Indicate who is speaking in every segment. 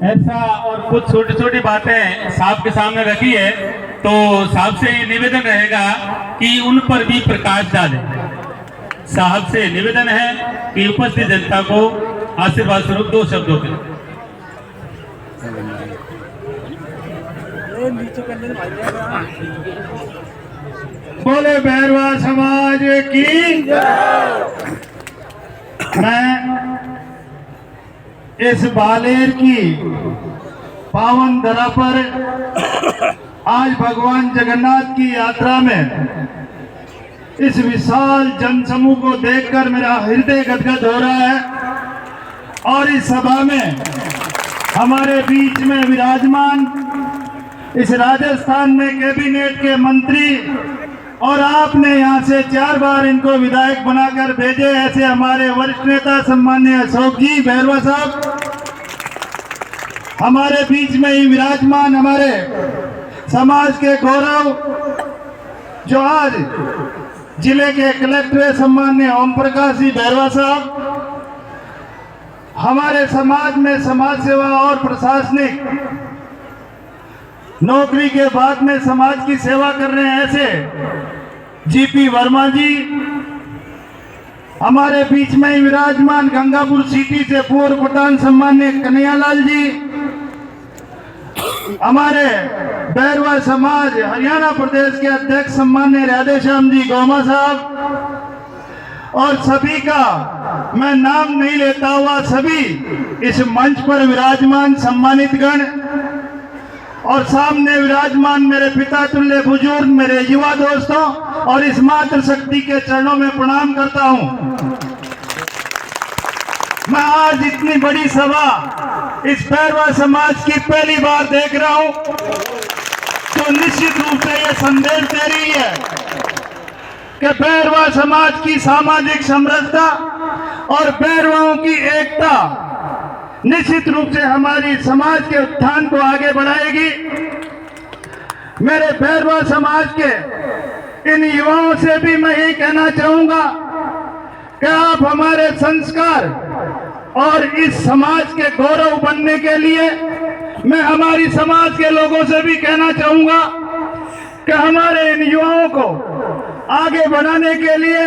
Speaker 1: ऐसा और कुछ छोटी छोटी बातें साहब के सामने रखी है, तो साहब से निवेदन रहेगा कि उन पर भी प्रकाश डालें। साहब से निवेदन है कि उपस्थित जनता को आशीर्वाद स्वरूप 2 शब्दों के
Speaker 2: बोले बैरवा समाज की मैं इस बालेर की पावन धरा पर आज भगवान जगन्नाथ की यात्रा में इस विशाल जनसमूह को देखकर मेरा हृदय गदगद हो रहा है। और इस सभा में हमारे बीच में विराजमान इस राजस्थान में कैबिनेट के मंत्री और आपने यहाँ से 4 बार इनको विधायक बनाकर भेजे, ऐसे हमारे वरिष्ठ नेता सम्मान्य अशोक जी बैरवा साहब, हमारे बीच में ही विराजमान हमारे समाज के गौरव जो आज जिले के कलेक्टर सम्मान्य ओम प्रकाश जी बैरवा साहब, हमारे समाज में समाज सेवा और प्रशासनिक नौकरी के बाद में समाज की सेवा कर रहे हैं ऐसे जीपी वर्मा जी, हमारे बीच में ही विराजमान गंगापुर सिटी से पूर्व प्रधान सम्मान्य कन्हैयालाल जी, हमारे बैरवा समाज हरियाणा प्रदेश के अध्यक्ष सम्मान्य राधेश्याम जी गोमा साहब, और सभी का मैं नाम नहीं लेता हुआ सभी इस मंच पर विराजमान सम्मानित गण और सामने विराजमान मेरे पिता तुल्य बुजुर्ग, मेरे युवा दोस्तों और इस मातृ शक्ति के चरणों में प्रणाम करता हूं। मैं आज इतनी बड़ी सभा इस बैरवा समाज की पहली बार देख रहा हूं, तो निश्चित रूप से यह संदेश दे रही है कि बैरवा समाज की सामाजिक समरसता और बैरवाओं की एकता निश्चित रूप से हमारी समाज के उत्थान को आगे बढ़ाएगी। मेरे बैरवा समाज के इन युवाओं से भी मैं यही कहना चाहूंगा कि आप हमारे संस्कार और इस समाज के गौरव बनने के लिए मैं हमारी समाज के लोगों से भी कहना चाहूंगा कि हमारे इन युवाओं को आगे बढ़ाने के लिए,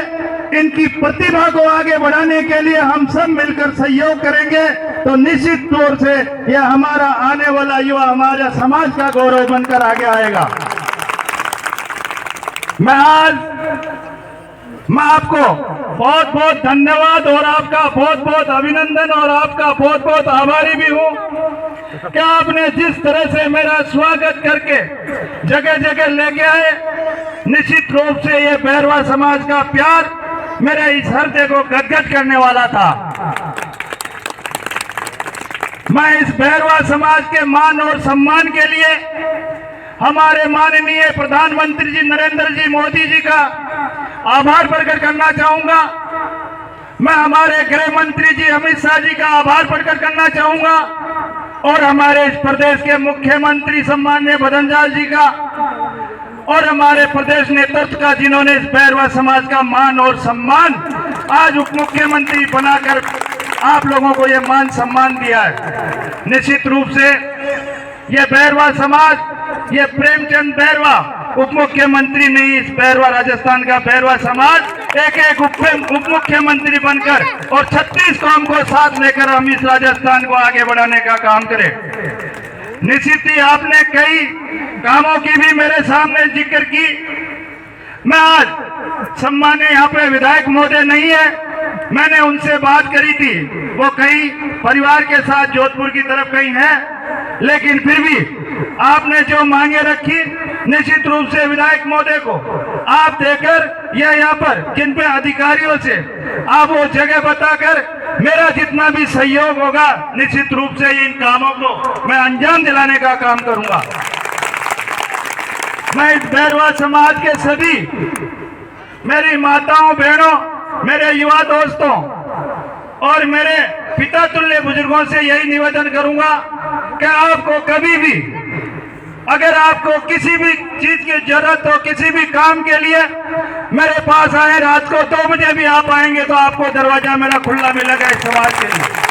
Speaker 2: इनकी प्रतिभा को आगे बढ़ाने के लिए हम सब मिलकर सहयोग करेंगे तो निश्चित तौर से यह हमारा आने वाला युवा हमारे समाज का गौरव बनकर आगे आएगा। मैं आपको बहुत बहुत धन्यवाद और आपका बहुत बहुत अभिनंदन और आपका बहुत बहुत आभारी भी हूं कि आपने जिस तरह से मेरा स्वागत करके जगह जगह लेके आए। निश्चित रूप से ये बैरवा समाज का प्यार मेरे इस हृदय को गदगद करने वाला था। मैं इस बैरवा समाज के मान और सम्मान के लिए हमारे माननीय प्रधानमंत्री जी नरेंद्र जी मोदी जी का आभार प्रकट करना चाहूंगा। मैं हमारे गृह मंत्री जी अमित शाह जी का आभार प्रकट करना चाहूंगा और हमारे इस प्रदेश के मुख्यमंत्री सम्मान्य भदनलाल जी का और हमारे प्रदेश नेतृत्व का, जिन्होंने इस बैरवा समाज का मान और सम्मान आज उप मुख्यमंत्री बनाकर आप लोगों को यह मान सम्मान दिया है। निश्चित रूप से यह बैरवा समाज, ये प्रेमचंद बैरवा उप मुख्यमंत्री नहीं, इस बैरवा राजस्थान का बैरवा समाज एक एक उप मुख्यमंत्री बनकर और 36 कौम को साथ लेकर हम इस राजस्थान को आगे बढ़ाने का काम करें। निश्चित ही आपने कई कामों की भी मेरे सामने जिक्र की। मैं आज सम्मान्य यहाँ पे विधायक महोदय नहीं है, मैंने उनसे बात करी थी, वो कहीं परिवार के साथ जोधपुर की तरफ कहीं है, लेकिन फिर भी आपने जो मांगे रखी निश्चित रूप से विधायक महोदय को आप देकर या यहाँ पर किन पे अधिकारियों से आप वो जगह बताकर मेरा जितना भी सहयोग होगा निश्चित रूप से इन कामों को मैं अंजाम दिलाने का काम करूंगा। मैं इस बैरवा समाज के सभी मेरी माताओं बहनों, मेरे युवा दोस्तों और मेरे पिता तुल्य बुजुर्गों से यही निवेदन करूंगा कि आपको कभी भी अगर आपको किसी भी चीज की जरूरत हो, किसी भी काम के लिए मेरे पास आए, रात को 2 बजे भी आप आएंगे तो आपको दरवाजा मेरा खुला मिलेगा इस समाज के लिए।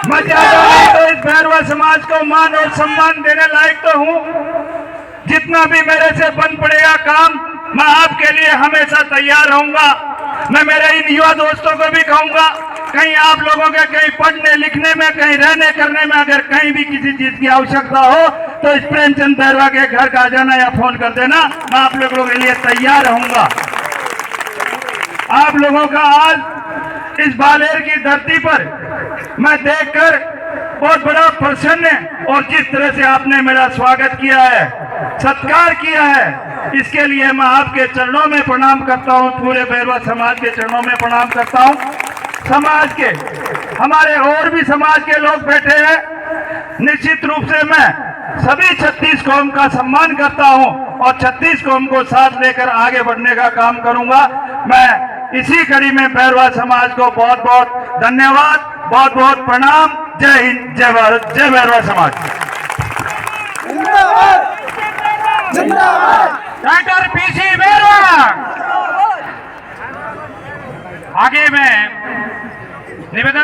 Speaker 2: मैं चाहता हूं तो इस भैरवा समाज को मान और सम्मान देने लायक तो हूं। जितना भी मेरे से बन पड़ेगा काम, मैं आपके लिए हमेशा तैयार रहूंगा। मैं मेरे इन युवा दोस्तों को भी कहूंगा, कहीं आप लोगों के कहीं पढ़ने लिखने में, कहीं रहने करने में अगर कहीं भी किसी चीज की आवश्यकता हो तो इस प्रेमचंद बैरवा के घर का आ जाना या फोन कर देना, मैं आप लोगों के लिए तैयार रहूंगा। आप लोगों का आज इस बालेर की धरती पर मैं देखकर बहुत बड़ा प्रसन्न है, और जिस तरह से आपने मेरा स्वागत किया है, सत्कार किया है, इसके लिए मैं आपके चरणों में प्रणाम करता हूं। पूरे बैरवा समाज के चरणों में प्रणाम करता हूं। समाज के हमारे और भी समाज के लोग बैठे हैं। निश्चित रूप से मैं सभी 36 कौम का सम्मान करता हूं और 36 कौम को साथ लेकर आगे बढ़ने का काम करूंगा। मैं इसी कड़ी में बैरवा समाज को बहुत बहुत धन्यवाद, बहुत बहुत प्रणाम। जय हिंद, जय भारत, जय बैरवा समाज।
Speaker 3: Doctor PC Bairwa. आगे मैं निवेदन